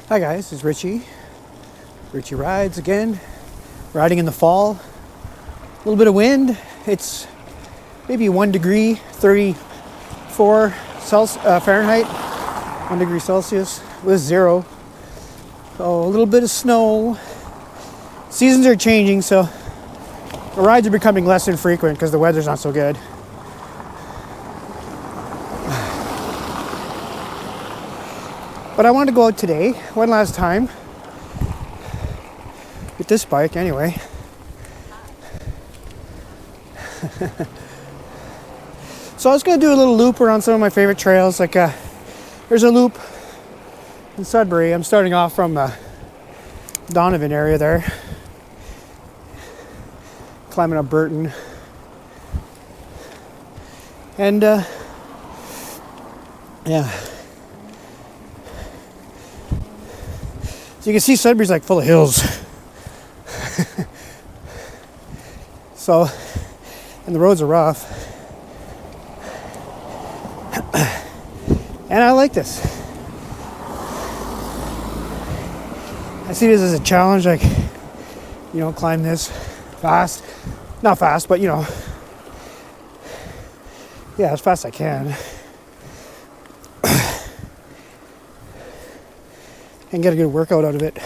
Hi guys, it's Richie. Richie Rides again. Riding in the fall. A little bit of wind. It's maybe 1 degree, 34 Fahrenheit, 1 degree Celsius with 0. So a little bit of snow. Seasons are changing, so the rides are becoming less infrequent because the weather's not so good. But I wanted to go out today, one last time, with this bike anyway. So I was going to do a little loop around some of my favorite trails. There's a loop in Sudbury. I'm starting off from Donovan area there, climbing up Burton. And yeah. So you can see Sudbury's like full of hills. So, and the roads are rough. And I like this. I see this as a challenge, climb this fast. Not fast, but yeah, as fast as I can. And get a good workout out of it.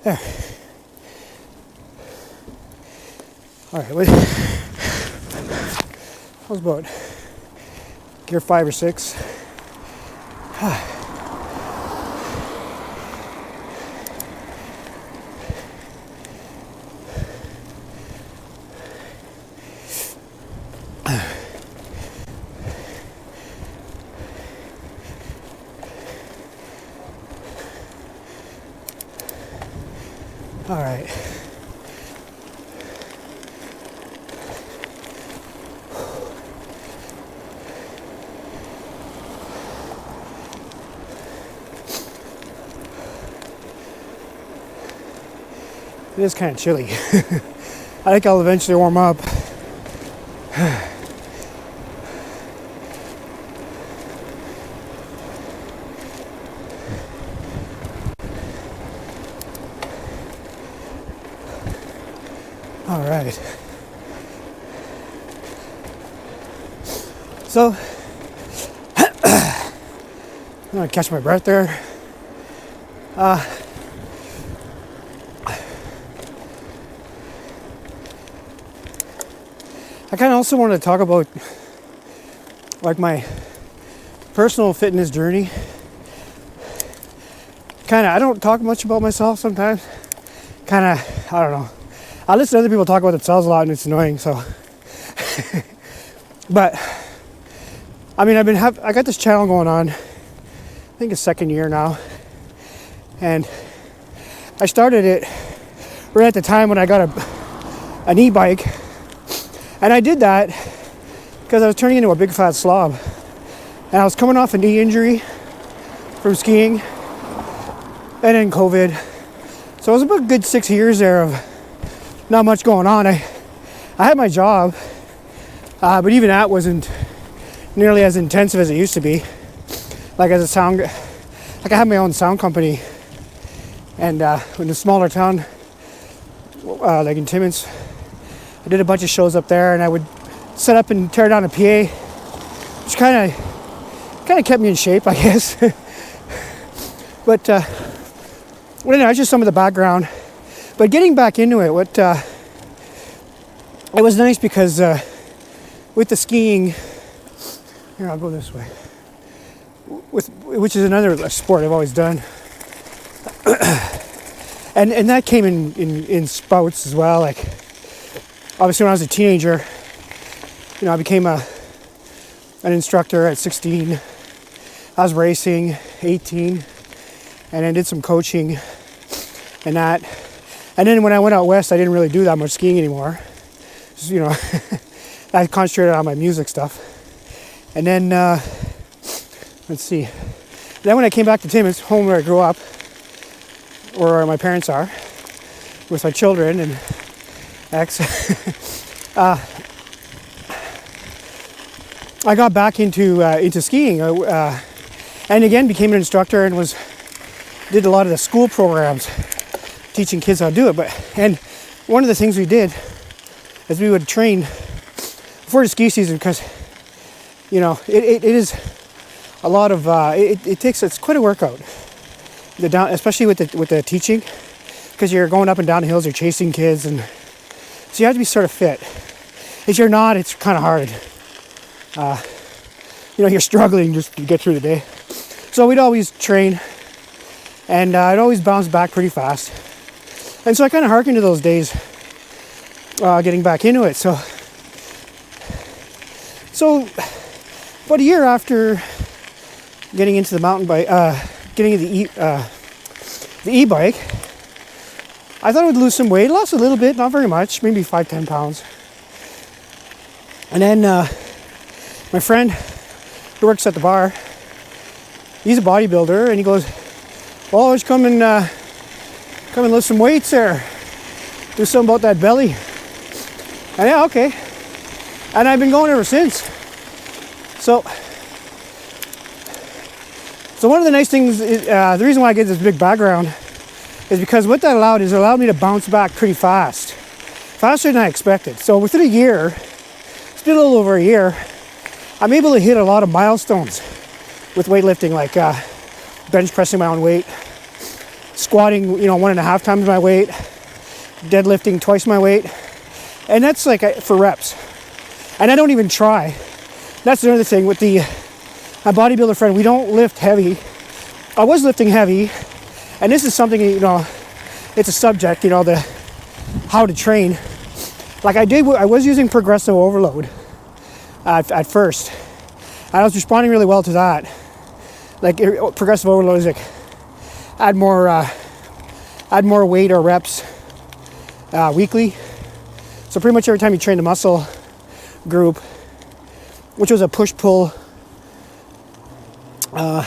There. All right, that was about gear 5 or 6. All right. It is kind of chilly. I think I'll eventually warm up. All right. So, I'm gonna catch my breath there. I kind of also want to talk about my personal fitness journey. I don't talk much about myself sometimes. I don't know. I listen to other people talk about themselves a lot and it's annoying, so. But, I got this channel going on, I think it's 2nd year now. And I started it right at the time when I got an e-bike. And I did that because I was turning into a big fat slob. And I was coming off a knee injury from skiing and then COVID. So it was about a good 6 years there of not much going on. I had my job, but even that wasn't nearly as intensive as it used to be. I had my own sound company, and in a smaller town, like in Timmins, I did a bunch of shows up there, and I would set up and tear down a PA, which kind of kept me in shape, I guess. But anyway, just some of the background. But getting back into it, it was nice because with the skiing, here, I'll go this way, which is another sport I've always done. and that came in spouts as well. Obviously when I was a teenager, I became an instructor at 16. I was racing 18 and then did some coaching and that. And then when I went out west, I didn't really do that much skiing anymore. Just, I concentrated on my music stuff. And then, let's see. Then when I came back to Timmins, home where I grew up, or where my parents are, with my children, and X. I got back into skiing, and again became an instructor and did a lot of the school programs, teaching kids how to do it. And one of the things we did is we would train before the ski season, because it is a lot of it's quite a workout. Especially with the teaching, because you're going up and down the hills, you're chasing kids, and so you have to be sort of fit. If you're not, it's kind of hard. You're struggling just to get through the day. So we'd always train, and I'd always bounce back pretty fast. And so I kind of harkened to those days, getting back into it. So about a year after getting into the mountain bike, getting into the e-bike, I thought I would lose some weight. Lost a little bit, not very much, maybe 5-10 pounds. And then my friend who works at the bar, he's a bodybuilder, and he goes, "Well, let's come and lift some weights there. Do something about that belly." And yeah, okay. And I've been going ever since. So one of the nice things is, the reason why I get this big background is because what that allowed me to bounce back pretty fast. Faster than I expected. So within a year, it's been a little over a year, I'm able to hit a lot of milestones with weightlifting, like bench pressing my own weight, squatting 1.5 times my weight, deadlifting twice my weight, and that's like for reps. And I don't even try. That's another thing with my bodybuilder friend. We don't lift heavy. I was lifting heavy, and this is something, it's a subject, the how to train. Like I was using progressive overload at first, and I was responding really well to that. Like progressive overload is like add more weight or reps weekly. So pretty much every time you train the muscle group, which was a push-pull I'll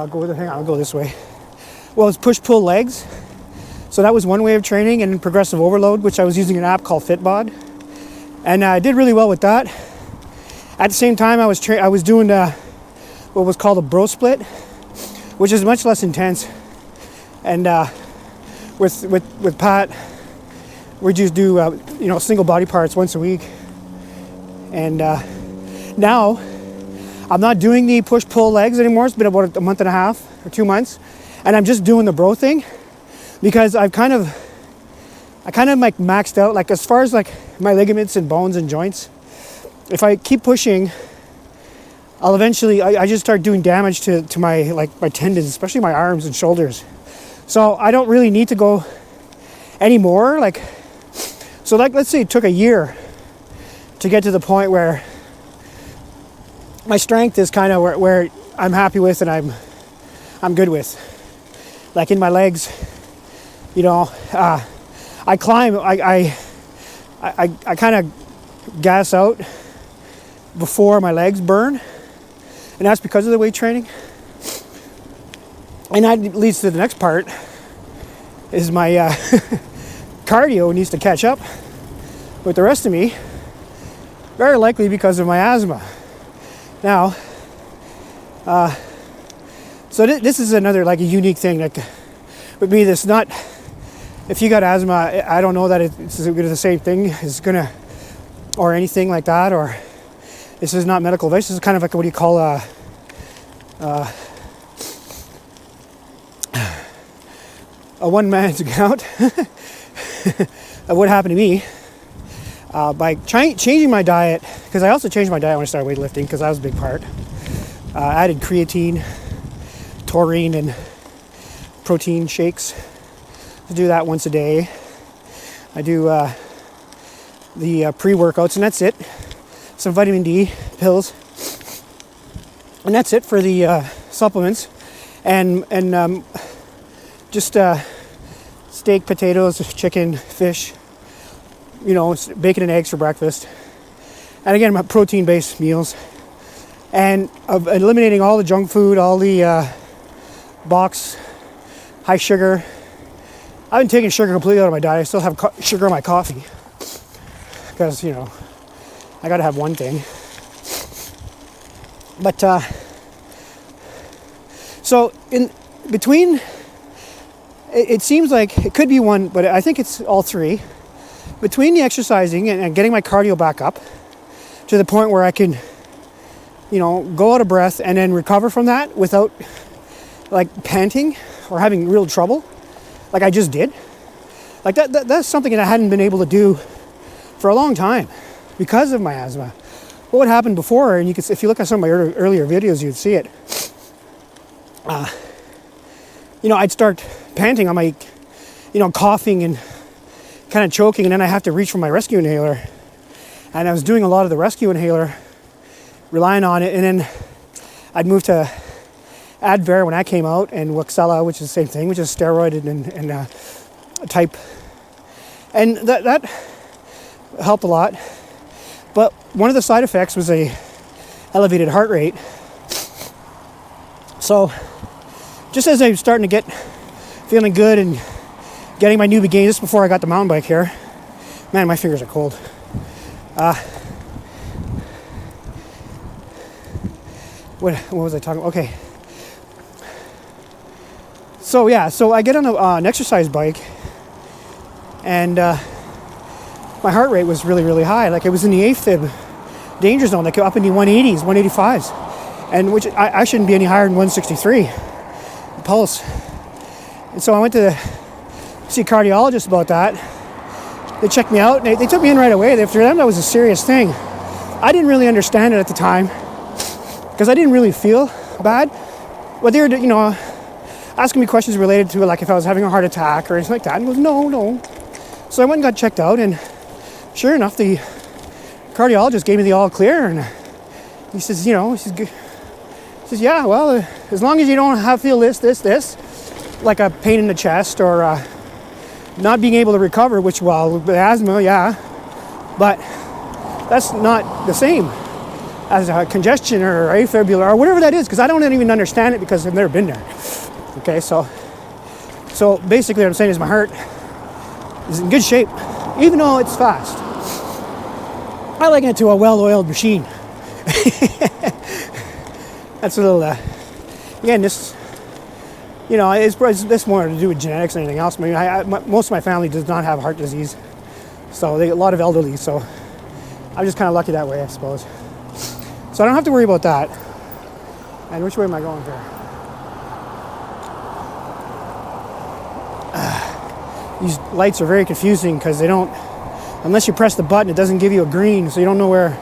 go this way. Well, it's push-pull legs. So that was one way of training, and progressive overload, which I was using an app called Fitbod, and I did really well with that. At the same time, I was doing what was called a bro split, which is much less intense. And with Pat, we just do single body parts once a week. And now I'm not doing the push-pull legs anymore. It's been about a month and a half or 2 months, and I'm just doing the bro thing, because I kind of like maxed out, like as far as like my ligaments and bones and joints. If I keep pushing, I'll eventually I just start doing damage to my tendons, especially my arms and shoulders. So I don't really need to go anymore. So let's say it took a year to get to the point where my strength is kind of where I'm happy with and I'm good with. Like in my legs, I climb, I kind of gas out before my legs burn, and that's because of the weight training. And that leads to the next part, is my cardio needs to catch up with the rest of me, very likely because of my asthma. Now, so this is another like a unique thing. Like with me, this not, if you got asthma, I don't know that it's the same thing is gonna, or anything like that, or this is not medical advice. This is kind of like, what do you call a one man's account of what happened to me by changing my diet, because I also changed my diet when I started weightlifting, because that was a big part. I added creatine, taurine, and protein shakes. I do that once a day. I do the pre-workouts, and that's it. Some vitamin D pills, and that's it for the supplements. And just steak, potatoes, chicken, fish, bacon and eggs for breakfast. And again, my protein-based meals. And eliminating all the junk food, all the box, high sugar. I've been taking sugar completely out of my diet. I still have sugar in my coffee because, I got to have one thing. But, so in between, it seems like it could be one, but I think it's all three. Between the exercising and getting my cardio back up to the point where I can, go out of breath and then recover from that without like panting or having real trouble, like I just did. Like that's something that I hadn't been able to do for a long time because of my asthma. What would happen before, and if you look at some of my earlier videos, you'd see it. I'd start panting on my, coughing and kind of choking, and then I have to reach for my rescue inhaler. And I was doing a lot of the rescue inhaler, relying on it, and then I'd move to Advair when I came out, and Waxella, which is the same thing, which is steroid and type. And that helped a lot. But one of the side effects was a elevated heart rate. So just as I was starting to get feeling good and getting my newbie gains, just before I got the mountain bike here, man, my fingers are cold. What was I talking about? Okay. So I get on an exercise bike, and my heart rate was really, really high. Like it was in the AFib danger zone, like up in the 180s, 185s, and which I shouldn't be any higher than 163 pulse. And so I went to see a cardiologist about that. They checked me out, and they took me in right away. For them, that was a serious thing. I didn't really understand it at the time because I didn't really feel bad. But they were, asking me questions related to like if I was having a heart attack or anything like that. And I was no. So I went and got checked out, and sure enough, the cardiologist gave me the all clear, and he says, he says, yeah, well, as long as you don't feel this, like a pain in the chest or not being able to recover, which, well, with asthma, yeah, but that's not the same as a congestion or afibula or whatever that is, because I don't even understand it because I've never been there. Okay, so basically what I'm saying is my heart is in good shape, even though it's fast. I liken it to a well-oiled machine. That's a little, again, this, it's more to do with genetics than anything else. I mean, most of my family does not have heart disease, so a lot of elderly, so I'm just kind of lucky that way, I suppose. So I don't have to worry about that. And which way am I going here? These lights are very confusing because they don't, unless you press the button, it doesn't give you a green, so you don't know where,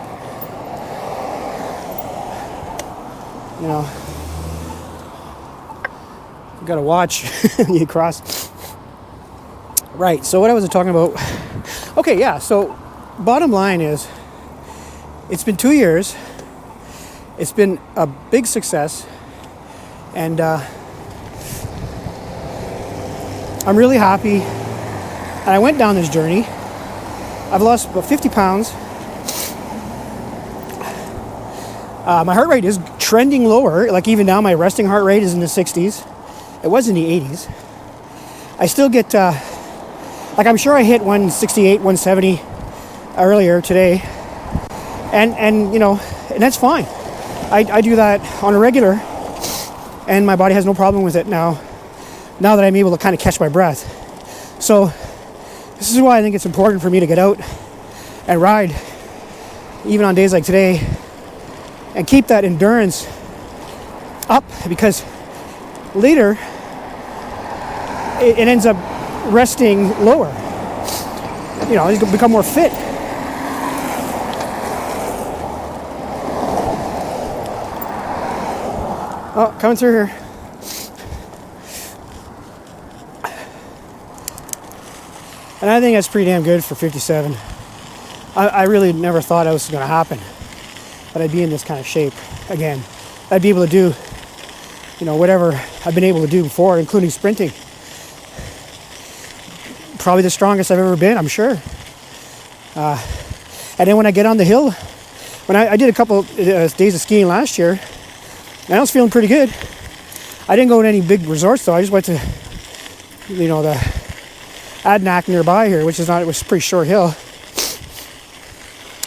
you gotta watch you cross. Right, so what I was talking about, okay, yeah, so bottom line is, it's been 2 years, it's been a big success, and I'm really happy. And I went down this journey. I've lost about 50 pounds. My heart rate is trending lower. Like even now, my resting heart rate is in the 60s. It was in the 80s. I still get, I'm sure I hit 168, 170 earlier today. And that's fine. I do that on a regular, and my body has no problem with it now that I'm able to kind of catch my breath. So this is why I think it's important for me to get out and ride, even on days like today, and keep that endurance up, because later it ends up resting lower. He's going to become more fit. Oh, coming through here. And I think that's pretty damn good for 57. I really never thought it was going to happen, but I'd be in this kind of shape again. I'd be able to do, whatever I've been able to do before, including sprinting. Probably the strongest I've ever been, I'm sure. And then when I get on the hill, when I did a couple days of skiing last year, and I was feeling pretty good. I didn't go to any big resorts though. I just went to, the Adnac nearby here, which is not, it was a pretty short hill.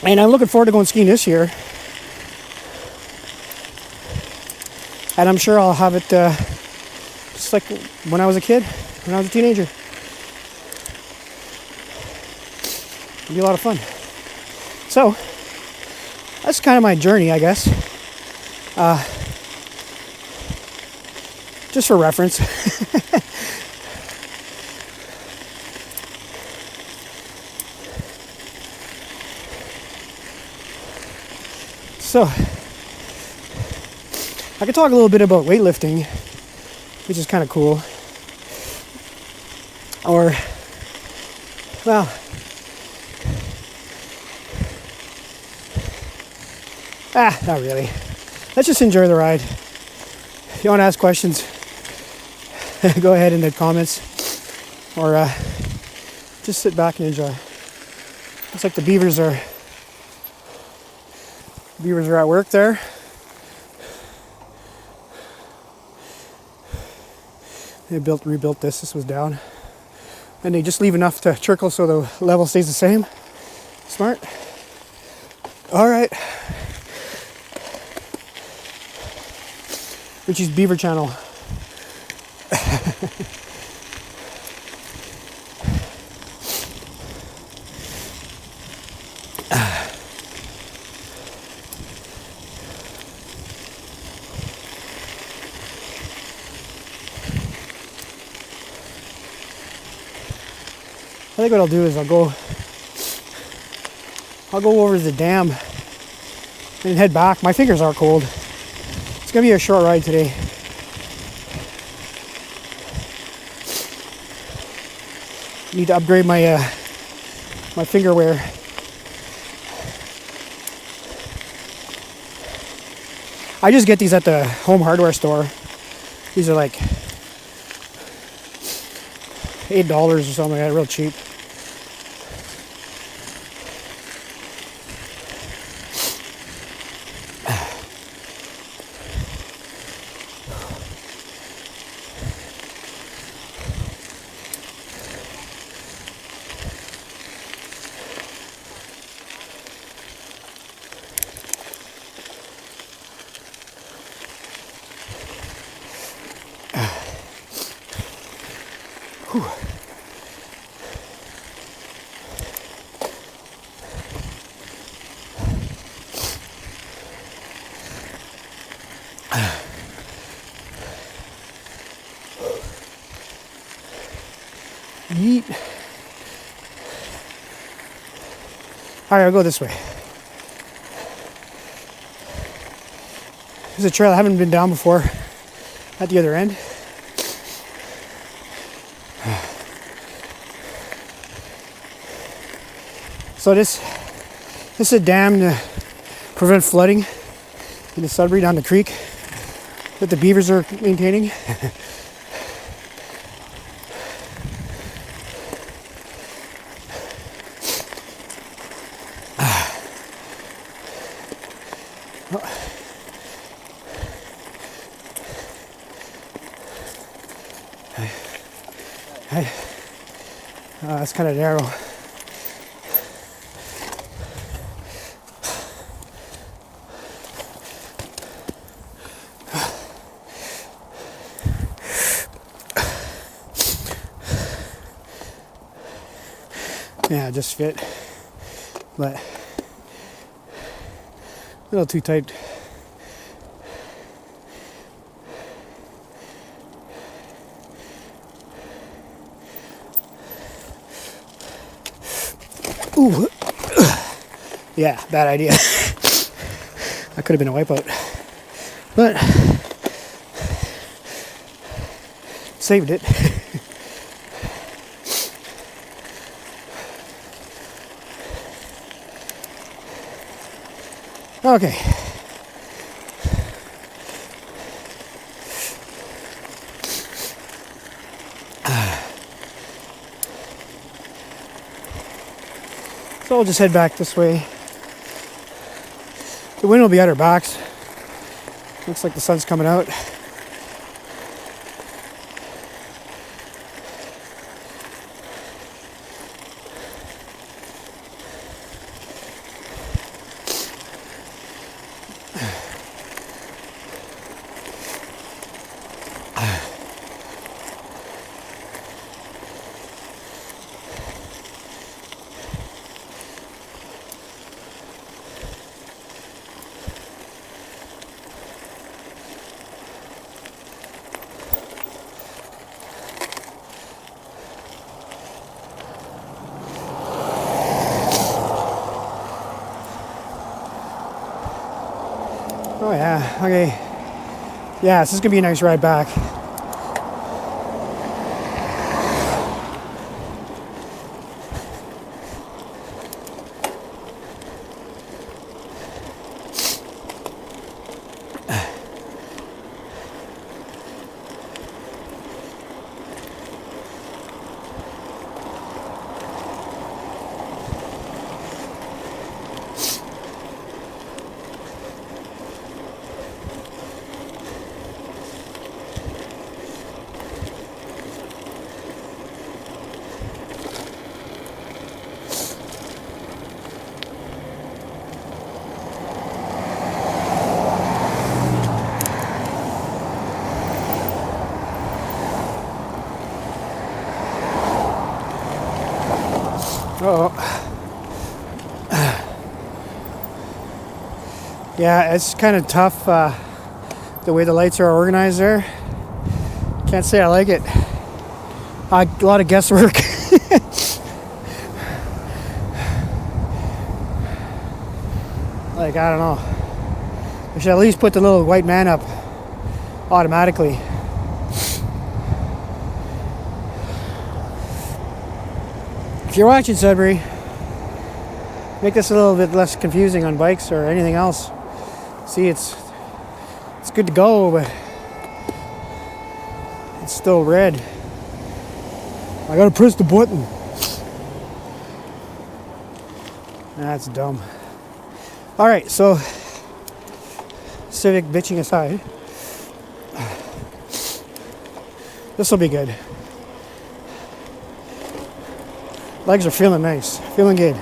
And I'm looking forward to going skiing this year. And I'm sure I'll have it just like when I was a kid, when I was a teenager. It'll be a lot of fun. So, that's kind of my journey, I guess. Just for reference. So, I could talk a little bit about weightlifting, which is kind of cool. Or, well, not really. Let's just enjoy the ride. If you want to ask questions, go ahead in the comments, or just sit back and enjoy. Looks like the beavers are at work there. They rebuilt this. This was down, and they just leave enough to trickle so the level stays the same. Smart. All right. Richie's Beaver Channel. I think what I'll do is I'll go over to the dam and head back. My fingers are cold. It's gonna be a short ride today. Need to upgrade my my finger wear. I just get these at the home hardware store. These are like $8 or something like that, real cheap. Yeet. Alright, I'll go this way. There's a trail I haven't been down before at the other end. So this is a dam to prevent flooding in the Sudbury down the creek that the beavers are maintaining. It's kind of narrow. Yeah, just fit, but a little too tight. Ooh. Yeah, bad idea. That could have been a wipeout, but saved it. Okay. So we'll just head back this way. The wind will be at our backs. Looks like the sun's coming out. Okay. Yeah, this is gonna be a nice ride back. Uh-oh. Yeah, it's kind of tough the way the lights are organized there. Can't say I like it. A lot of guesswork. Like, I don't know. I should at least put the little white man up automatically. If you're watching Sudbury, make this a little bit less confusing on bikes or anything else. See, it's good to go, but it's still red. I gotta press the button. That's dumb. All right, so Civic bitching aside, this will be good. Legs are feeling nice, feeling good.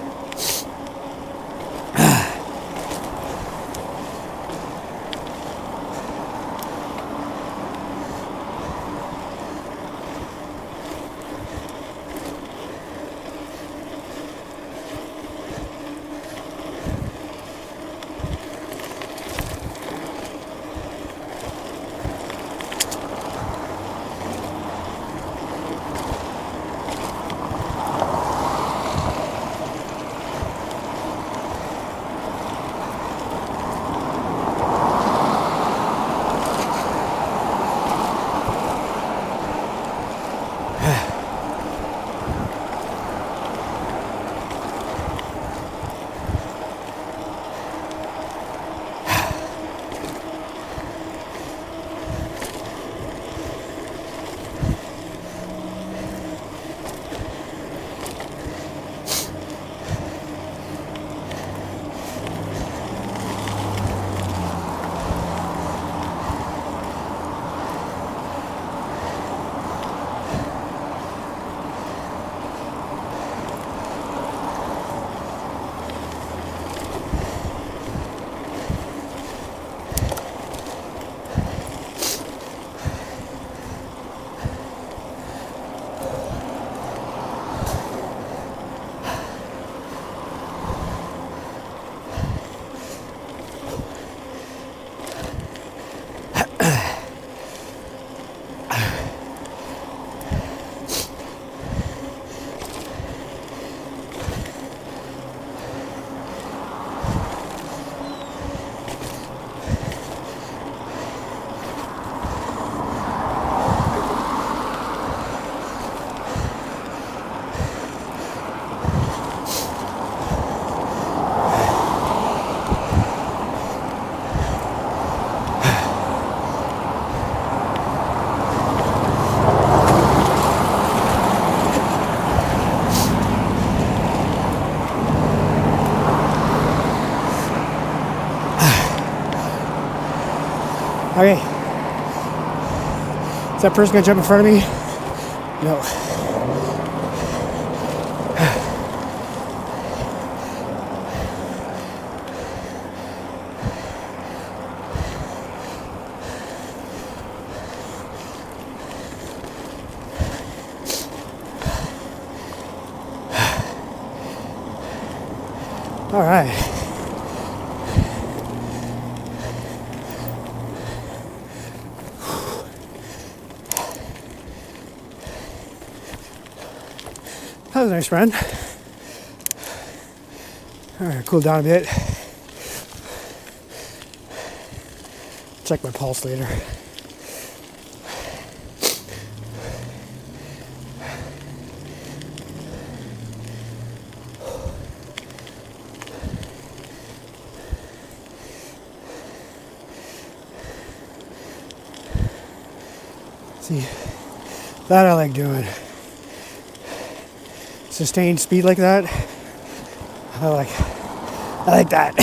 Okay. Is that person gonna jump in front of me? No. All right. That was a nice run. All right, cool down a bit. Check my pulse later. See, that I like doing. Sustained speed like that. I like that.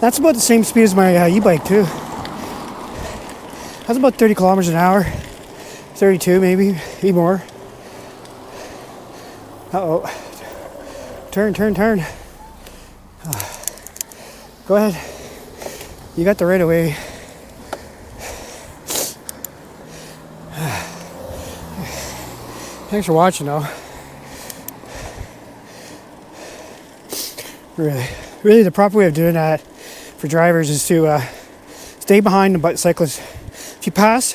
That's about the same speed as my e-bike too. That's about 30 kilometers an hour. 32 maybe more. Uh-oh. Turn. Go ahead. You got the right of way. Thanks for watching though. Really the proper way of doing that for drivers is to stay behind the cyclist. If you pass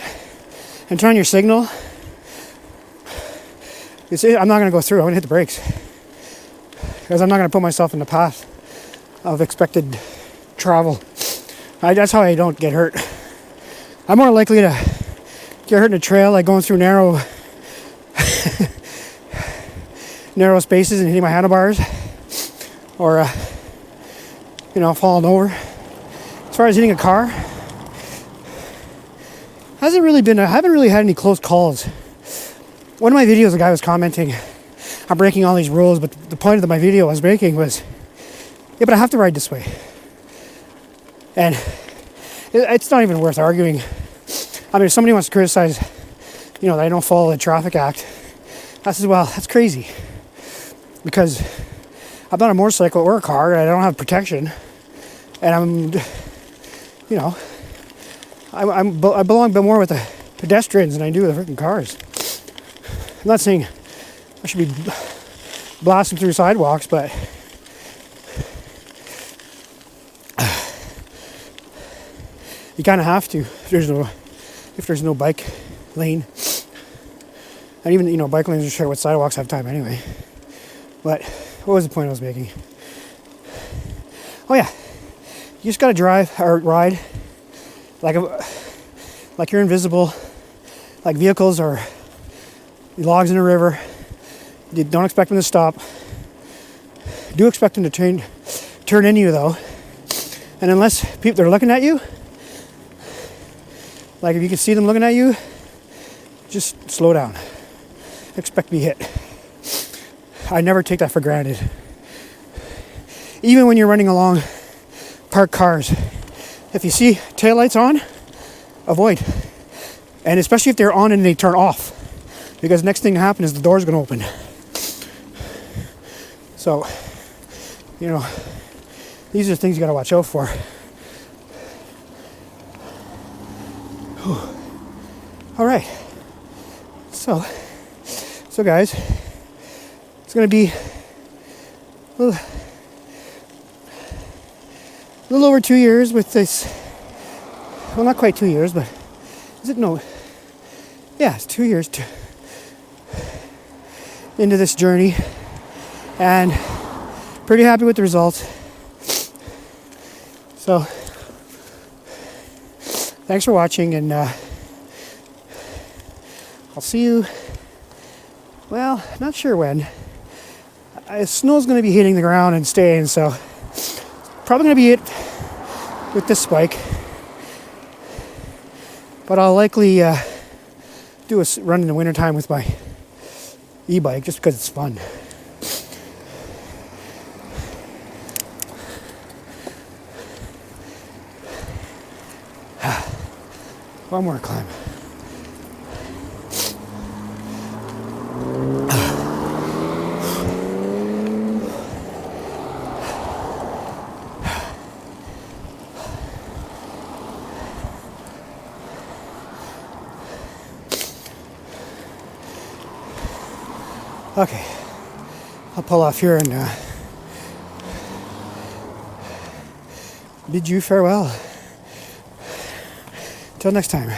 and turn on your signal, you see, I'm not going to go through. I'm going to hit the brakes because I'm not going to put myself in the path of expected travel. That's how I don't get hurt. I'm more likely to get hurt in a trail, like going through narrow spaces and hitting my handlebars, or falling over. As far as hitting a car, I haven't really had any close calls. One of my videos, a guy was commenting, I'm breaking all these rules, but the point of my video I was making was, yeah, but I have to ride this way. And it's not even worth arguing. I mean, if somebody wants to criticize, that I don't follow the Traffic Act, I said, well, that's crazy. Because I'm not a motorcycle or a car, and I don't have protection. And I belong a bit more with the pedestrians than I do with the freaking cars. I'm not saying I should be blasting through sidewalks, but you kind of have to if there's no bike lane. And even, bike lanes are shared with sidewalks have time anyway. But what was the point I was making? Oh yeah, you just gotta drive or ride like you're invisible, like vehicles or logs in a river. You don't expect them to stop. Do expect them to turn into you though. And unless they're looking at you, like if you can see them looking at you, just slow down. Expect to be hit. I never take that for granted. Even when you're running along parked cars, if you see taillights on, avoid. And especially if they're on and they turn off, because next thing to happen is the door's going to open. So, these are things you got to watch out for. All right. So guys, it's going to be a little over 2 years with this. Well, not quite 2 years, but is it? No. Yeah, it's 2 years into this journey, and pretty happy with the results. So, thanks for watching, and I'll see you. Well, not sure when. Snow's going to be hitting the ground and staying, so probably going to be it with this bike. But I'll likely do a run in the wintertime with my e-bike just because it's fun. One more climb. Okay, I'll pull off here and bid you farewell. Till next time.